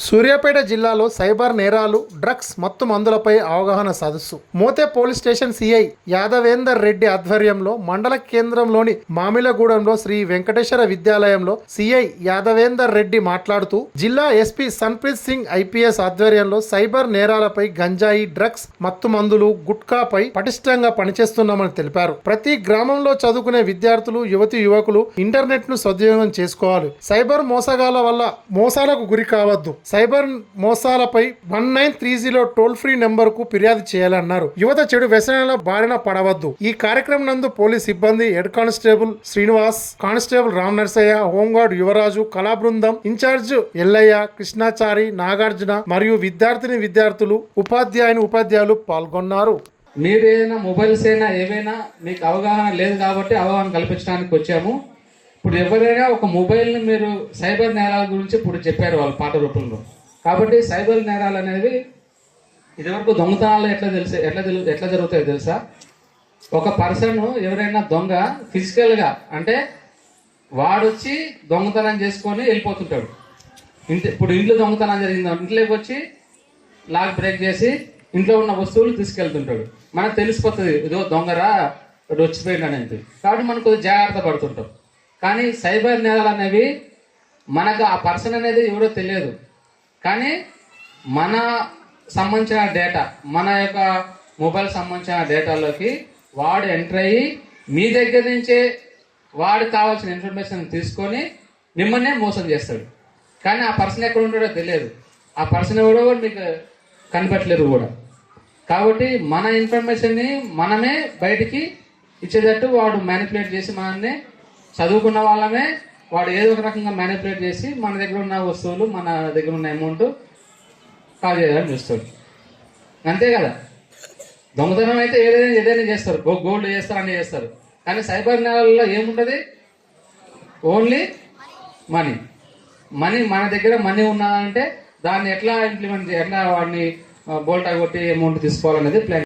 సూర్యాపేట జిల్లాలో సైబర్ నేరాలు, డ్రగ్స్, మత్తు మందులపై అవగాహన సదస్సు Mothey police station CI Yadavender Reddy ఆధ్వర్యంలో మండల కేంద్రంలోని మామిలగూడెంలో శ్రీ వెంకటేశ్వర విద్యాలయంలో సిఐ యాదవేందర్ రెడ్డి మాట్లాడుతూ జిల్లా ఎస్పీ సన్ప్రీత్ సింగ్ ఐపీఎస్ ఆధ్వర్యంలో సైబర్ నేరాలపై గంజాయి, డ్రగ్స్, మత్తు మందులు, గుట్కాపై పటిష్టంగా పనిచేస్తున్నామని తెలిపారు. ప్రతి గ్రామంలో చదువుకునే విద్యార్థులు, యువకులు ఇంటర్నెట్ ను సద్వినియోగం చేసుకోవాలి. సైబర్ మోసగాల వల్ల మోసాలకు గురి కావద్దు. సైబర్ మోసాలపై 1930 టోల్ ఫ్రీ నెంబర్ కు ఫిర్యాదు చేయాలన్నారు. యువత చెడు వ్యసనాల బారిన పడవద్దు. ఈ కార్యక్రమం నందు పోలీస్ సిబ్బంది, head constable Srinivas, constable Ram Narsaiah, home guard Yuvaraju, కళా బృందం ఇన్ఛార్జ్ ఎల్లయ్య, కృష్ణాచారి, నాగార్జున మరియు విద్యార్థులు, ఉపాధ్యాయులు పాల్గొన్నారు. మీరేనా మొబైల్స్ అయినా ఏవైనా మీకు అవగాహన లేదు కాబట్టి అవగాహన కల్పించడానికి వచ్చాము. ఇప్పుడు ఎవరైనా ఒక మొబైల్ని మీరు సైబర్ నేరాల గురించి ఇప్పుడు చెప్పారు వాళ్ళు పాట రూపంలో. కాబట్టి సైబర్ నేరాలు అనేవి ఇదివరకు దొంగతనాలు ఎట్లా జరుగుతాయో తెలుసా? ఒక పర్సన్ ఎవరైనా దొంగ ఫిజికల్గా అంటే వాడొచ్చి దొంగతనం చేసుకొని వెళ్ళిపోతుంటాడు. ఇప్పుడు ఇంట్లో దొంగతనం జరిగింది, ఇంట్లోకి వచ్చి లాక్ బ్రేక్ చేసి ఇంట్లో ఉన్న వస్తువులు తీసుకెళ్తుంటాడు. మనకు తెలిసిపోతుంది ఇదో దొంగరా వచ్చిపోయింది అనేది. కాబట్టి మనం కొద్దిగా జాగ్రత్త పడుతుంటాం. కానీ సైబర్ నేరాలు అనేవి మనకు ఆ పర్సన్ అనేది ఎవరో తెలియదు, కానీ మన సంబంధించిన డేటా, మన యొక్క మొబైల్ సంబంధించిన డేటాలోకి వాడు ఎంటర్ అయ్యి మీ దగ్గర నుంచే వాడికి కావాల్సిన ఇన్ఫర్మేషన్ తీసుకొని మిమ్మల్నే మోసం చేస్తాడు. కానీ ఆ పర్సన్ ఎక్కడ ఉంటాడో తెలియదు, ఆ పర్సన్ ఎవడో మీకు కనిపెట్టలేరు కూడా. కాబట్టి మన ఇన్ఫర్మేషన్ని మనమే బయటికి ఇచ్చేటట్టు వాడు మ్యానిపులేట్ చేసి మనల్ని, చదువుకున్న వాళ్ళమే వాడు ఏదో ఒక రకంగా మ్యానిపులేట్ చేసి మన దగ్గర ఉన్న వస్తువులు, మన దగ్గర ఉన్న అమౌంట్ కాల్ చేయాలని చూస్తాడు. అంతే కదా. దొంగతనం అయితే ఏదైనా చేస్తారు, గోల్డ్ చేస్తారు, అన్నీ చేస్తారు. కానీ సైబర్ నేరాలలో ఏముంటుంది? Only money. మన దగ్గర మనీ ఉన్నదంటే దాన్ని ఎట్లా ఇంప్లిమెంట్ ఎట్లా వాడిని బోల్టా కొట్టి అమౌంట్ తీసుకోవాలనేది ప్లాన్.